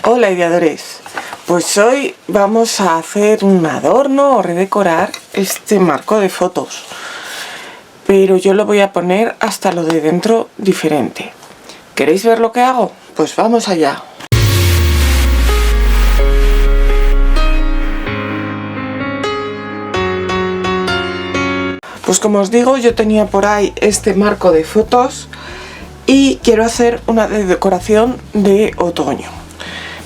Hola ideadores, pues hoy vamos a hacer un adorno o redecorar este marco de fotos, pero yo lo voy a poner hasta lo de dentro diferente. ¿Queréis ver lo que hago? Pues vamos allá. Pues como os digo, yo tenía por ahí este marco de fotos y quiero hacer una decoración de otoño.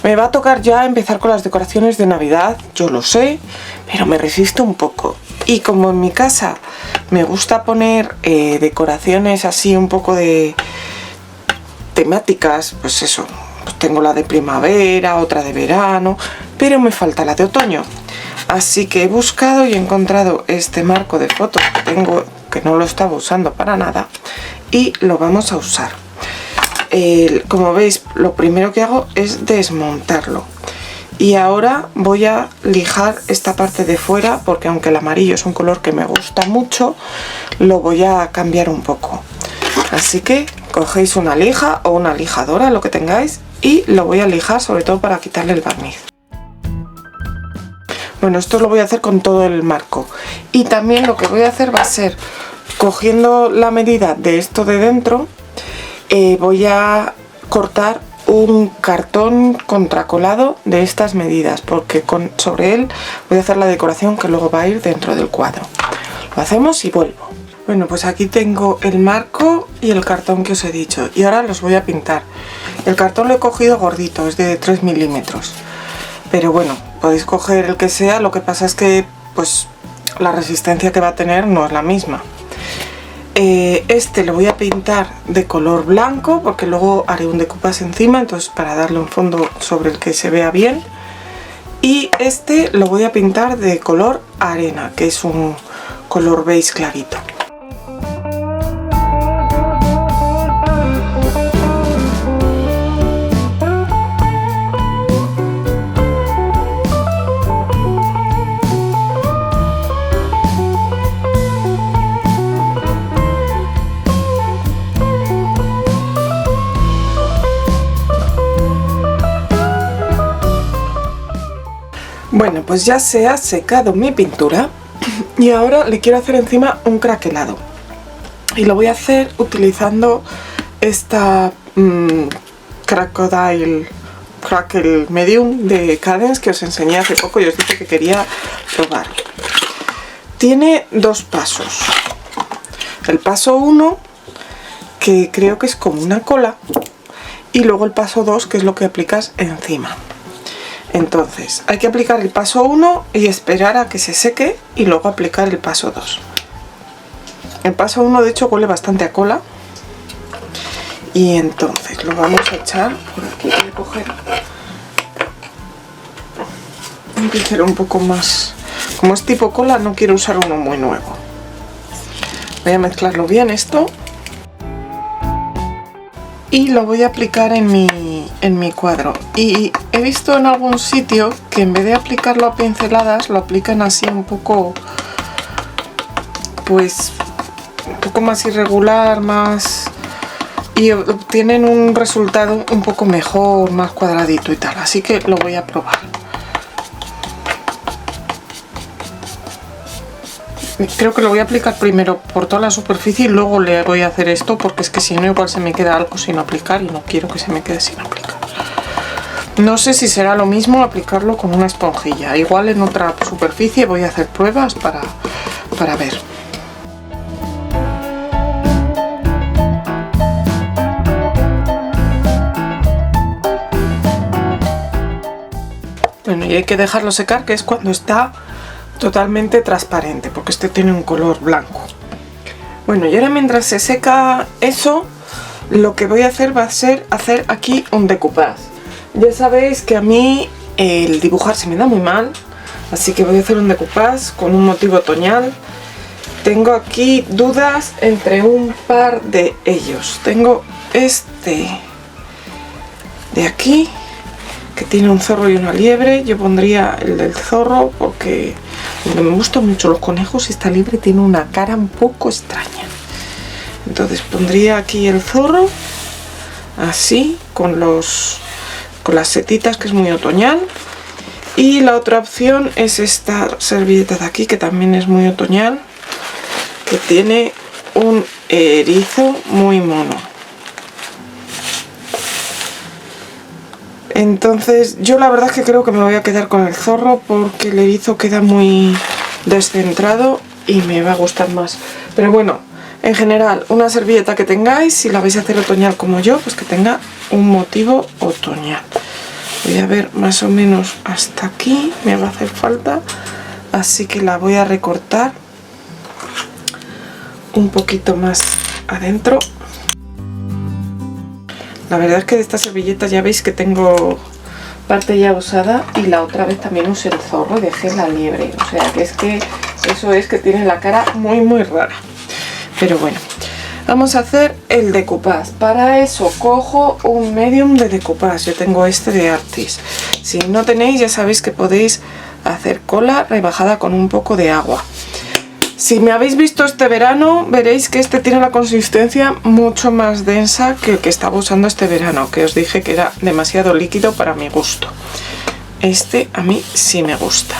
Me va a tocar ya empezar con las decoraciones de Navidad, yo lo sé, pero me resisto un poco. Y como en mi casa me gusta poner decoraciones así un poco de temáticas, pues eso, pues tengo la de primavera, otra de verano, pero me falta la de otoño. Así que he buscado y he encontrado este marco de fotos que tengo, que no lo estaba usando para nada, y lo vamos a usar. Como veis, lo primero que hago es desmontarlo. Y ahora voy a lijar esta parte de fuera, porque aunque el amarillo es un color que me gusta mucho, lo voy a cambiar un poco. Así que cogéis una lija o una lijadora, lo que tengáis, y lo voy a lijar sobre todo para quitarle el barniz. Bueno, esto lo voy a hacer con todo el marco. Y también lo que voy a hacer va a ser, cogiendo la medida de esto de dentro, voy a cortar un cartón contracolado de estas medidas, porque sobre él voy a hacer la decoración que luego va a ir dentro del cuadro. Lo hacemos y vuelvo. Bueno, pues aquí tengo el marco y el cartón que os he dicho, y ahora los voy a pintar. El cartón lo he cogido gordito, es de 3 milímetros, pero bueno, podéis coger el que sea. Lo que pasa es que pues la resistencia que va a tener no es la misma. Este lo voy a pintar de color blanco, porque luego haré un decoupage encima, entonces para darle un fondo sobre el que se vea bien. Y este lo voy a pintar de color arena, que es un color beige clarito. Bueno, pues ya se ha secado mi pintura y ahora le quiero hacer encima un craquelado. Y lo voy a hacer utilizando esta Crackle Medium de Cadence que os enseñé hace poco y os dije que quería probar. Tiene dos pasos. El paso 1, que creo que es como una cola, y luego el paso 2, que es lo que aplicas encima. Entonces hay que aplicar el paso 1 y esperar a que se seque y luego aplicar el paso 2. El paso 1 de hecho huele bastante a cola. Y entonces lo vamos a echar por aquí. Voy a coger un pincel un poco más. Como es tipo cola, no quiero usar uno muy nuevo. Voy a mezclarlo bien esto. Y lo voy a aplicar en mi cuadro. Y he visto en algún sitio que en vez de aplicarlo a pinceladas, lo aplican así un poco, pues, un poco más irregular, más, y obtienen un resultado un poco mejor, más cuadradito y tal. Así que lo voy a probar. Creo que lo voy a aplicar primero por toda la superficie y luego le voy a hacer esto, porque es que si no igual se me queda algo sin aplicar y no quiero que se me quede sin aplicar. No sé si será lo mismo aplicarlo con una esponjilla. Igual en otra superficie voy a hacer pruebas para ver. Bueno, y hay que dejarlo secar, que es cuando está totalmente transparente, porque este tiene un color blanco. Bueno, y ahora mientras se seca eso, lo que voy a hacer va a ser hacer aquí un decoupage. Ya sabéis que a mí el dibujar se me da muy mal, así que voy a hacer un decoupage con un motivo otoñal. Tengo aquí dudas entre un par de ellos. Tengo este de aquí, que tiene un zorro y una liebre. Yo pondría el del zorro porque me gustan mucho los conejos y esta liebre tiene una cara un poco extraña. Entonces pondría aquí el zorro, así, con los con las setitas, que es muy otoñal. Y la otra opción es esta servilleta de aquí, que también es muy otoñal, que tiene un erizo muy mono. Entonces yo la verdad es que creo que me voy a quedar con el zorro, porque el erizo queda muy descentrado y me va a gustar más. Pero bueno, en general, una servilleta que tengáis, si la vais a hacer otoñal como yo, pues que tenga un motivo otoñal. Voy a ver más o menos hasta aquí, me va a hacer falta, así que la voy a recortar un poquito más adentro. La verdad es que de esta servilleta ya veis que tengo parte ya usada, y la otra vez también usé el zorro y dejé la liebre. O sea que eso es que tiene la cara muy rara. Pero bueno, vamos a hacer el decoupage. Para eso cojo un medium de decoupage. Yo tengo este de Artis. Si no tenéis, ya sabéis que podéis hacer cola rebajada con un poco de agua. Si me habéis visto este verano, veréis que este tiene la consistencia mucho más densa que el que estaba usando este verano, que os dije que era demasiado líquido para mi gusto. Este a mí sí me gusta.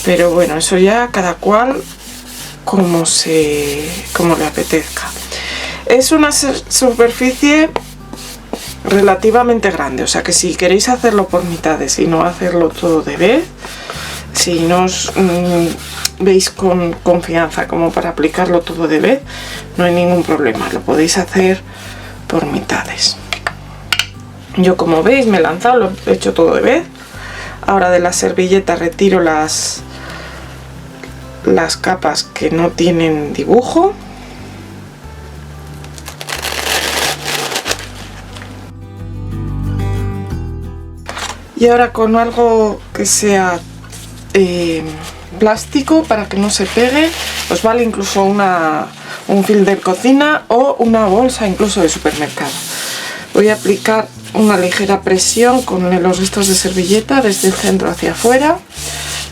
Pero bueno, eso ya cada cual como le apetezca. Es una superficie relativamente grande, o sea que si queréis hacerlo por mitades y no hacerlo todo de vez, si no os veis con confianza como para aplicarlo todo de vez, no hay ningún problema, lo podéis hacer por mitades. Yo, como veis, me he lanzado, lo he hecho todo de vez. Ahora de la servilleta retiro las capas que no tienen dibujo. Y ahora con algo que sea plástico para que no se pegue, os vale incluso un film de cocina o una bolsa incluso de supermercado. Voy a aplicar una ligera presión con los restos de servilleta desde el centro hacia afuera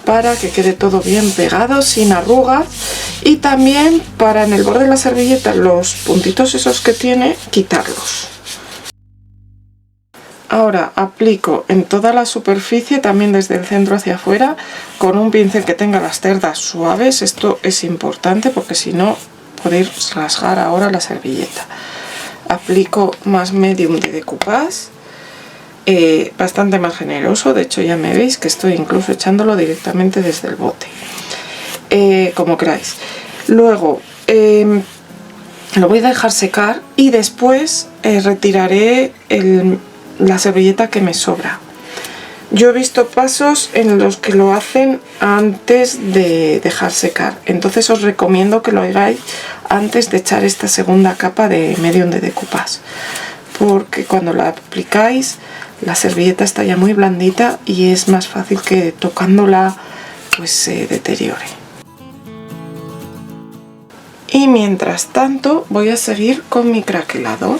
para que quede todo bien pegado, sin arrugas, y también para en el borde de la servilleta los puntitos esos que tiene, quitarlos. Ahora aplico en toda la superficie, también desde el centro hacia afuera, con un pincel que tenga las cerdas suaves. Esto es importante porque si no podéis rasgar ahora la servilleta. Aplico más medium de decoupage, bastante más generoso, de hecho ya me veis que estoy incluso echándolo directamente desde el bote, como queráis. Luego lo voy a dejar secar y después retiraré la servilleta que me sobra. Yo he visto pasos en los que lo hacen antes de dejar secar, entonces os recomiendo que lo hagáis antes de echar esta segunda capa de medium de decoupage, porque cuando la aplicáis la servilleta está ya muy blandita y es más fácil que tocándola pues se deteriore. Y mientras tanto voy a seguir con mi craquelado,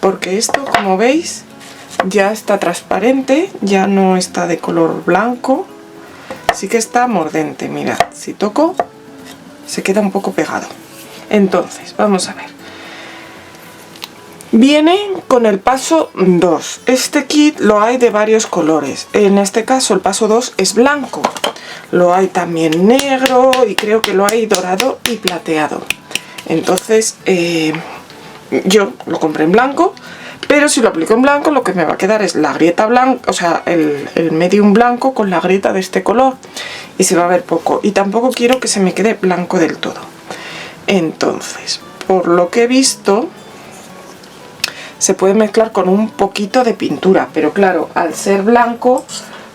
porque esto, como veis, ya está transparente, ya no está de color blanco, sí que está mordente. Mirad, si toco se queda un poco pegado. Entonces vamos a ver, viene con el paso 2. Este kit lo hay de varios colores, en este caso el paso 2 es blanco, lo hay también negro y creo que lo hay dorado y plateado. Entonces yo lo compré en blanco, pero si lo aplico en blanco lo que me va a quedar es la grieta blanca, o sea, el medium blanco con la grieta de este color, y se va a ver poco, y tampoco quiero que se me quede blanco del todo. Entonces, por lo que he visto, se puede mezclar con un poquito de pintura, pero claro, al ser blanco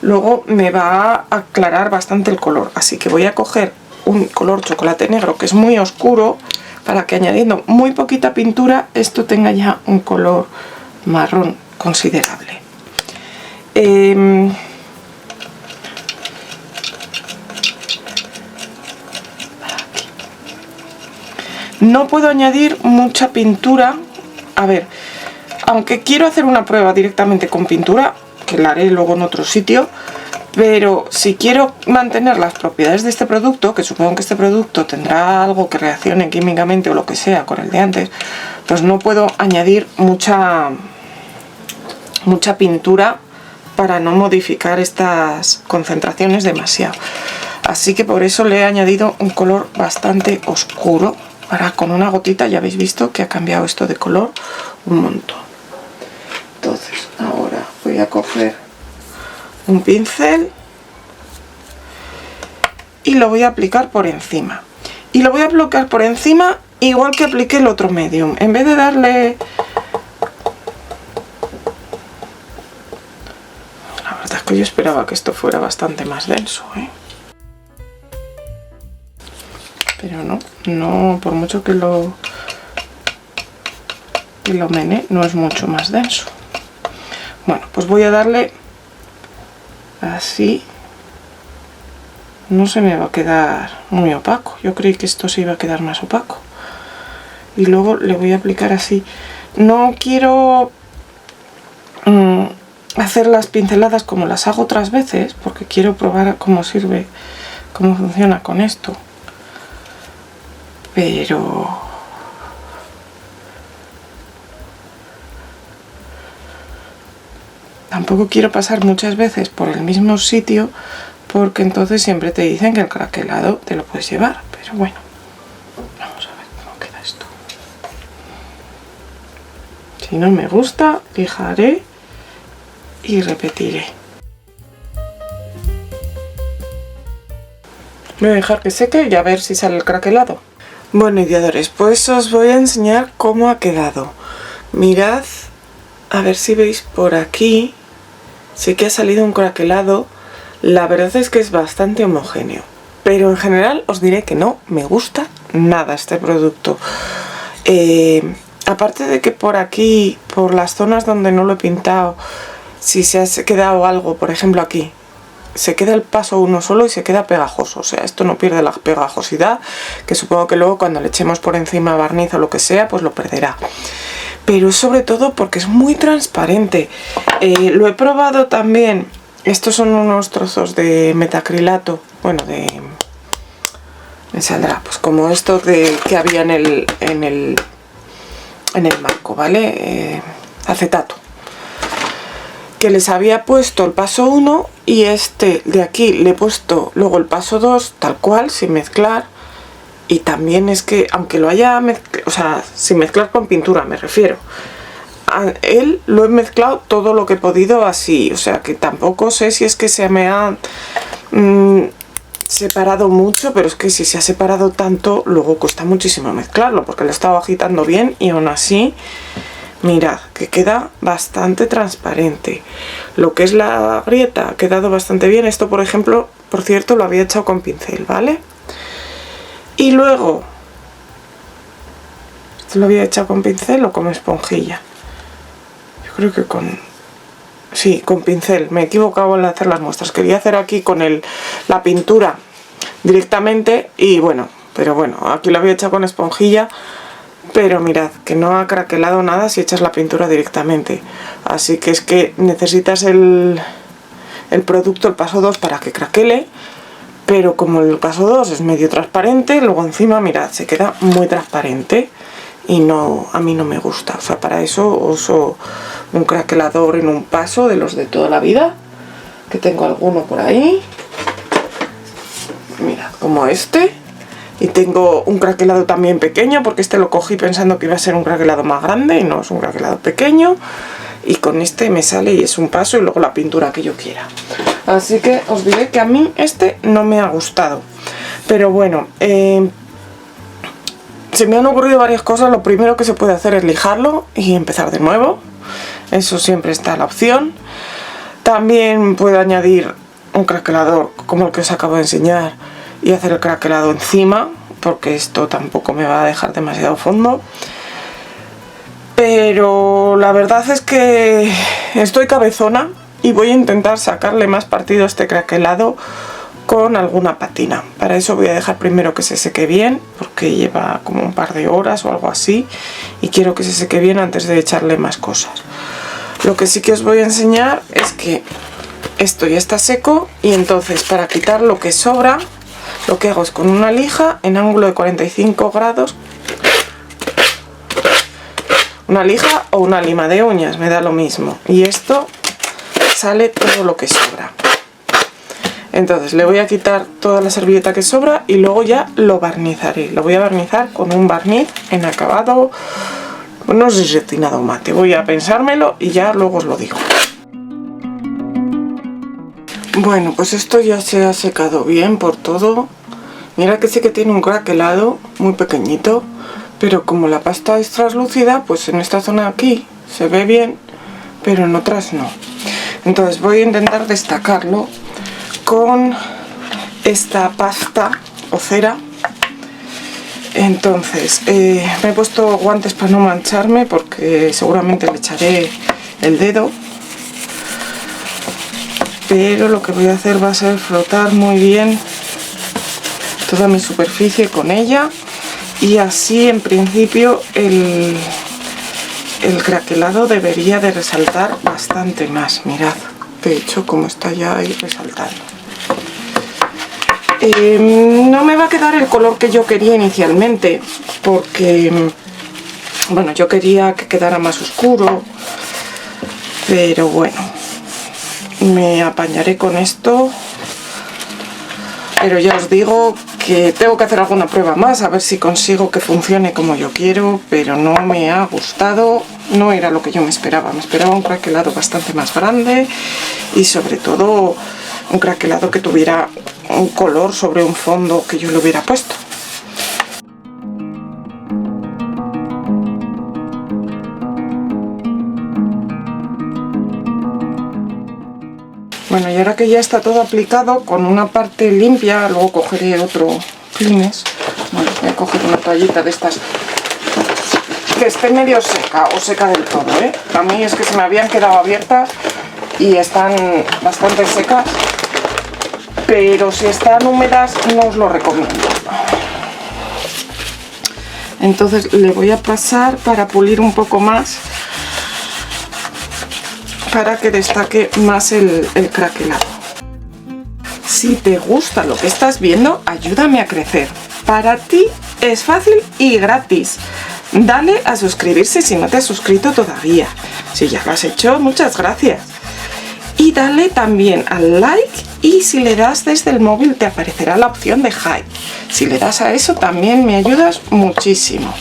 luego me va a aclarar bastante el color, así que voy a coger un color chocolate negro que es muy oscuro, para que añadiendo muy poquita pintura esto tenga ya un color marrón considerable. No puedo añadir mucha pintura, a ver, aunque quiero hacer una prueba directamente con pintura, que la haré luego en otro sitio, pero si quiero mantener las propiedades de este producto, que supongo que este producto tendrá algo que reaccione químicamente o lo que sea con el de antes, pues no puedo añadir mucha mucha pintura para no modificar estas concentraciones demasiado. Así que por eso le he añadido un color bastante oscuro. Ahora con una gotita ya habéis visto que ha cambiado esto de color un montón. Entonces ahora voy a coger un pincel y lo voy a aplicar por encima. Y lo voy a aplicar por encima igual que apliqué el otro medium. En vez de darle... La verdad es que yo esperaba que esto fuera bastante más denso, ¿eh? Pero no, por mucho que lo mene, no es mucho más denso. Bueno, pues voy a darle así. No se me va a quedar muy opaco. Yo creí que esto se iba a quedar más opaco. Y luego le voy a aplicar así. No quiero hacer las pinceladas como las hago otras veces, porque quiero probar cómo sirve, cómo funciona con esto. Pero tampoco quiero pasar muchas veces por el mismo sitio, porque entonces siempre te dicen que el craquelado te lo puedes llevar. Pero bueno, vamos a ver cómo queda esto. Si no me gusta, fijaré y repetiré. Voy a dejar que seque y a ver si sale el craquelado. Bueno, ideadores, pues os voy a enseñar cómo ha quedado. Mirad, a ver si veis por aquí. Sí que ha salido un craquelado. La verdad es que es bastante homogéneo. Pero en general os diré que no me gusta nada este producto. Aparte de que por aquí, por las zonas donde no lo he pintado, si se ha quedado algo, por ejemplo aquí, se queda el paso uno solo y se queda pegajoso. O sea, esto no pierde la pegajosidad, que supongo que luego cuando le echemos por encima barniz o lo que sea, pues lo perderá. Pero sobre todo porque es muy transparente. Lo he probado también. Estos son unos trozos de metacrilato. Bueno, me saldrá, pues como estos que había en el marco, ¿vale? Acetato. Que les había puesto el paso 1 y este de aquí le he puesto luego el paso 2 tal cual, sin mezclar. Y también es que, aunque lo haya mezclado, o sea, sin mezclar con pintura me refiero, a él lo he mezclado todo lo que he podido así. O sea que tampoco sé si es que se me ha separado mucho, pero es que si se ha separado tanto luego cuesta muchísimo mezclarlo, porque lo he estado agitando bien y aún así... Mirad, que queda bastante transparente. Lo que es la grieta ha quedado bastante bien. Esto, por ejemplo, por cierto, lo había echado con pincel, ¿vale? Y luego, ¿esto lo había echado con pincel o con esponjilla? Yo creo que con... Sí, con pincel. Me he equivocado en hacer las muestras. Quería hacer aquí con la pintura directamente y bueno, pero bueno, aquí lo había echado con esponjilla. Pero mirad, que no ha craquelado nada si echas la pintura directamente. Así que es que necesitas el producto, el paso 2, para que craquele. Pero como el paso 2 es medio transparente, luego encima, mirad, se queda muy transparente. Y no, a mí no me gusta. O sea, para eso uso un craquelador en un paso de los de toda la vida. Que tengo alguno por ahí. Mirad, como este. Y tengo un craquelado también pequeño, porque este lo cogí pensando que iba a ser un craquelado más grande y no, es un craquelado pequeño. Y con este me sale y es un paso y luego la pintura que yo quiera. Así que os diré que a mí este no me ha gustado. Pero bueno, se me han ocurrido varias cosas. Lo primero que se puede hacer es lijarlo y empezar de nuevo. Eso siempre está la opción. También puedo añadir un craquelador como el que os acabo de enseñar y hacer el craquelado encima, porque esto tampoco me va a dejar demasiado fondo. Pero la verdad es que estoy cabezona y voy a intentar sacarle más partido a este craquelado con alguna patina. Para eso voy a dejar primero que se seque bien, porque lleva como un par de horas o algo así, y quiero que se seque bien antes de echarle más cosas. Lo que sí que os voy a enseñar es que esto ya está seco, y entonces para quitar lo que sobra, lo que hago es con una lija en ángulo de 45 grados una lija o una lima de uñas, me da lo mismo. Y esto sale todo lo que sobra. Entonces le voy a quitar toda la servilleta que sobra y luego ya lo barnizaré. Lo voy a barnizar con un barniz en acabado, no sé si retinado mate. Voy a pensármelo y ya luego os lo digo. Bueno, pues esto ya se ha secado bien por todo. Mira que sí que tiene un craquelado muy pequeñito, pero como la pasta es translúcida, pues en esta zona aquí se ve bien, pero en otras no. Entonces voy a intentar destacarlo con esta pasta o cera. Entonces me he puesto guantes para no mancharme porque seguramente le echaré el dedo, pero lo que voy a hacer va a ser frotar muy bien toda mi superficie con ella, y así en principio el craquelado debería de resaltar bastante más. Mirad, de hecho, como está ya ahí resaltando. No me va a quedar el color que yo quería inicialmente, porque bueno, yo quería que quedara más oscuro, pero bueno, me apañaré con esto. Pero ya os digo que tengo que hacer alguna prueba más, a ver si consigo que funcione como yo quiero, pero no me ha gustado, no era lo que yo me esperaba un craquelado bastante más grande y sobre todo un craquelado que tuviera un color sobre un fondo que yo le hubiera puesto. Bueno, y ahora que ya está todo aplicado, con una parte limpia, luego cogeré otro Kleenex. Bueno, voy a coger una toallita de estas que esté medio seca o seca del todo, ¿eh? A mí es que se me habían quedado abiertas y están bastante secas, pero si están húmedas no os lo recomiendo. Entonces le voy a pasar para pulir un poco más, para que destaque más el craquelado. Si te gusta lo que estás viendo, ayúdame a crecer. Para ti es fácil y gratis. Dale a suscribirse si no te has suscrito todavía. Si ya lo has hecho, muchas gracias. Y dale también al like, y si le das desde el móvil te aparecerá la opción de Hype. Si le das a eso también me ayudas muchísimo.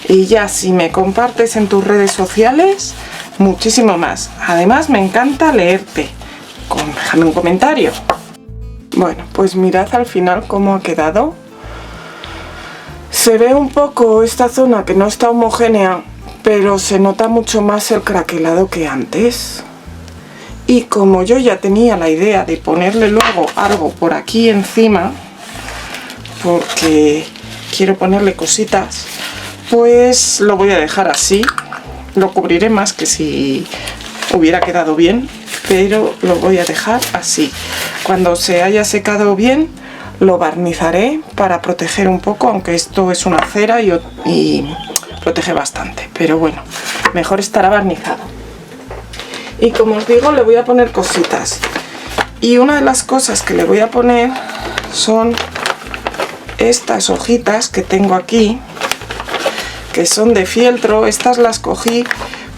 Y ya si me compartes en tus redes sociales, muchísimo más. Además me encanta leerte. Déjame un comentario. Bueno, pues mirad al final cómo ha quedado. Se ve un poco esta zona que no está homogénea, pero se nota mucho más el craquelado que antes. Y como yo ya tenía la idea de ponerle luego algo por aquí encima, porque quiero ponerle cositas, pues lo voy a dejar así. Lo cubriré más que si hubiera quedado bien, pero lo voy a dejar así. Cuando se haya secado bien lo barnizaré para proteger un poco, aunque esto es una cera y protege bastante, pero bueno, mejor estará barnizado. Y como os digo, le voy a poner cositas, y una de las cosas que le voy a poner son estas hojitas que tengo aquí, que son de fieltro. Estas las cogí,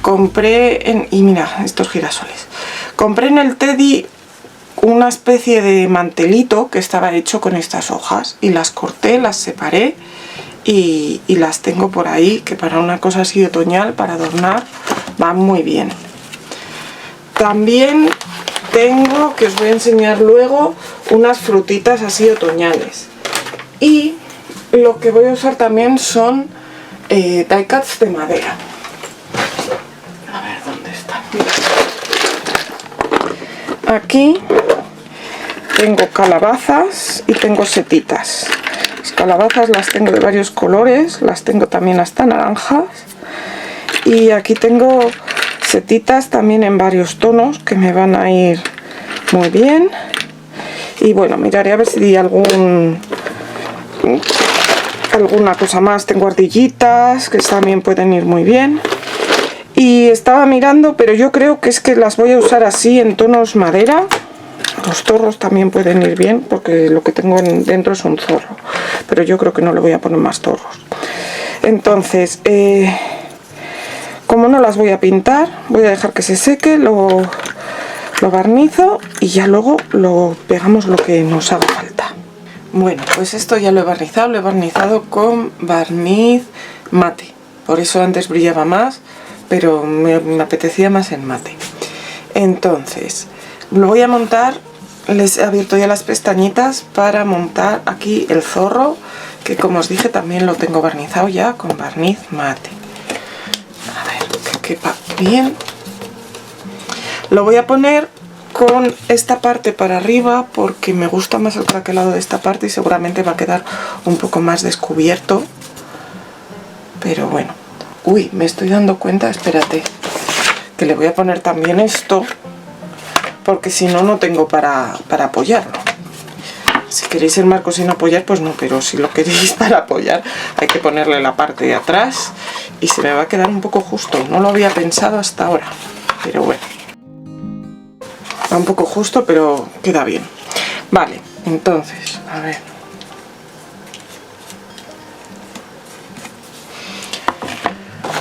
compré en... y mira, estos girasoles. Compré en el Teddy una especie de mantelito que estaba hecho con estas hojas, y las corté, las separé y las tengo por ahí, que para una cosa así otoñal, para adornar, va muy bien. También tengo, que os voy a enseñar luego, unas frutitas así otoñales. Y lo que voy a usar también son die cuts de madera. A ver, ¿dónde están? Aquí tengo calabazas y tengo setitas. Las calabazas las tengo de varios colores, las tengo también hasta naranjas. Y aquí tengo setitas también en varios tonos que me van a ir muy bien. Y bueno, miraré a ver si di alguna cosa más. Tengo ardillitas que también pueden ir muy bien. Y estaba mirando, pero yo creo que es que las voy a usar así en tonos madera. Los zorros también pueden ir bien, porque lo que tengo dentro es un zorro, pero yo creo que no le voy a poner más zorros. Entonces como no las voy a pintar, voy a dejar que se seque, lo barnizo y ya luego lo pegamos lo que nos haga falta. Bueno, pues esto ya lo he barnizado con barniz mate. Por eso antes brillaba más, pero me apetecía más en mate. Entonces, lo voy a montar. Les he abierto ya las pestañitas para montar aquí el zorro, que como os dije también lo tengo barnizado ya con barniz mate. A ver, que quepa bien. Lo voy a poner con esta parte para arriba porque me gusta más el craquelado de esta parte y seguramente va a quedar un poco más descubierto. Pero bueno. Uy, me estoy dando cuenta, espérate, que le voy a poner también esto porque si no, no tengo para apoyarlo. Si queréis el marco sin apoyar, pues no, pero si lo queréis para apoyar hay que ponerle la parte de atrás y se me va a quedar un poco justo. No lo había pensado hasta ahora, pero bueno. Va un poco justo, pero queda bien. Vale, entonces, a ver.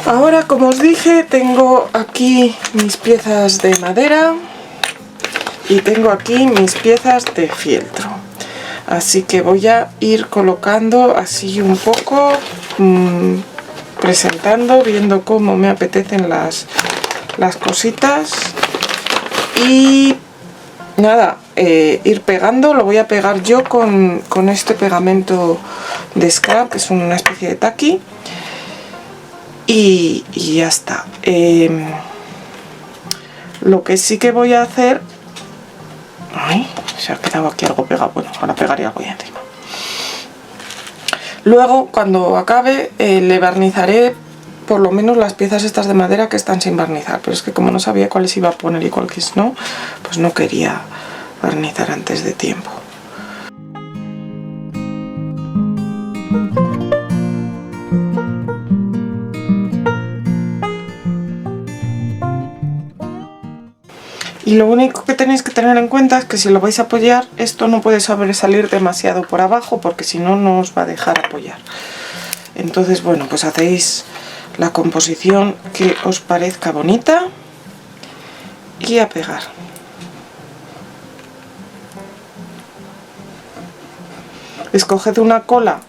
Ahora, como os dije, tengo aquí mis piezas de madera y tengo aquí mis piezas de fieltro. Así que voy a ir colocando así un poco, presentando, viendo cómo me apetecen las cositas. Y nada, ir pegando. Lo voy a pegar yo con este pegamento de scrap, que es una especie de taqui. Y ya está. Lo que sí que voy a hacer... Ay, se ha quedado aquí algo pegado. Bueno, ahora pegaré algo ahí encima. Luego, cuando acabe, le barnizaré por lo menos las piezas estas de madera que están sin barnizar. Pero es que como no sabía cuáles iba a poner y cuáles no, pues no quería barnizar antes de tiempo. Y lo único que tenéis que tener en cuenta es que si lo vais a apoyar, esto no puede sobresalir demasiado por abajo porque si no, no os va a dejar apoyar. Entonces, bueno, pues hacéis la composición que os parezca bonita y a pegar. Escoged una cola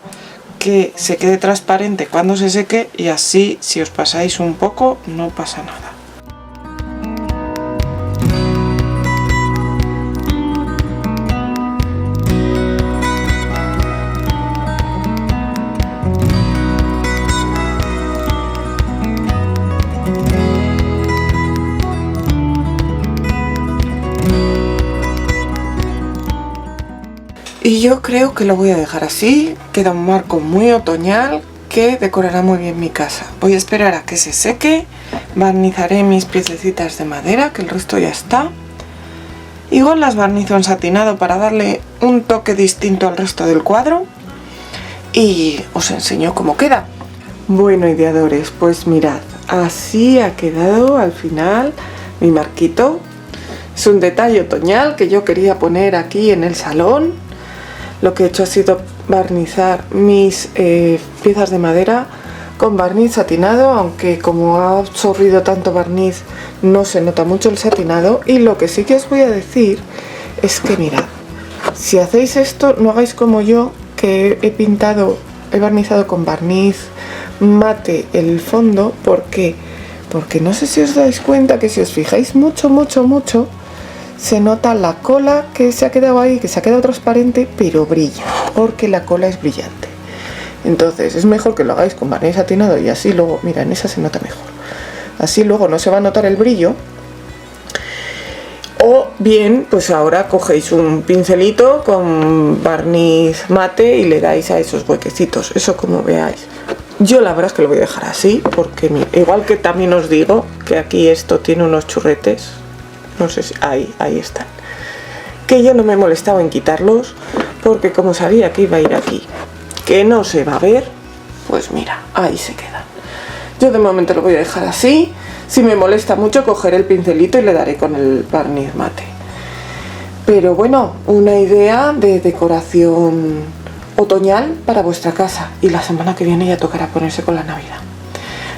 que se quede transparente cuando se seque y así, si os pasáis un poco, no pasa nada. Y yo creo que lo voy a dejar así, queda un marco muy otoñal que decorará muy bien mi casa. Voy a esperar a que se seque, barnizaré mis piececitas de madera, que el resto ya está. Igual las barnizo en satinado para darle un toque distinto al resto del cuadro y os enseño cómo queda. Bueno, ideadores, pues mirad, así ha quedado al final mi marquito. Es un detalle otoñal que yo quería poner aquí en el salón. Lo que he hecho ha sido barnizar mis piezas de madera con barniz satinado, aunque como ha absorbido tanto barniz no se nota mucho el satinado. Y lo que sí que os voy a decir es que mirad, si hacéis esto no hagáis como yo, que he barnizado con barniz mate el fondo. ¿Por qué? Porque no sé si os dais cuenta que si os fijáis mucho se nota la cola que se ha quedado ahí, que se ha quedado transparente, pero brilla, porque la cola es brillante. Entonces es mejor que lo hagáis con barniz satinado y así luego, mira, en esa se nota mejor. Así luego no se va a notar el brillo. O bien, pues ahora cogéis un pincelito con barniz mate y le dais a esos huequecitos, eso como veáis. Yo la verdad es que lo voy a dejar así, porque igual que también os digo que aquí esto tiene unos churretes. No sé si ahí están. Que yo no me he molestado en quitarlos porque como sabía que iba a ir aquí, que no se va a ver, pues mira, ahí se quedan. Yo de momento lo voy a dejar así. Si me molesta mucho cogeré el pincelito y le daré con el barniz mate. Pero bueno, una idea de decoración otoñal para vuestra casa. Y la semana que viene ya tocará ponerse con la Navidad.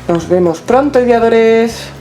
Nos vemos pronto, ideadores.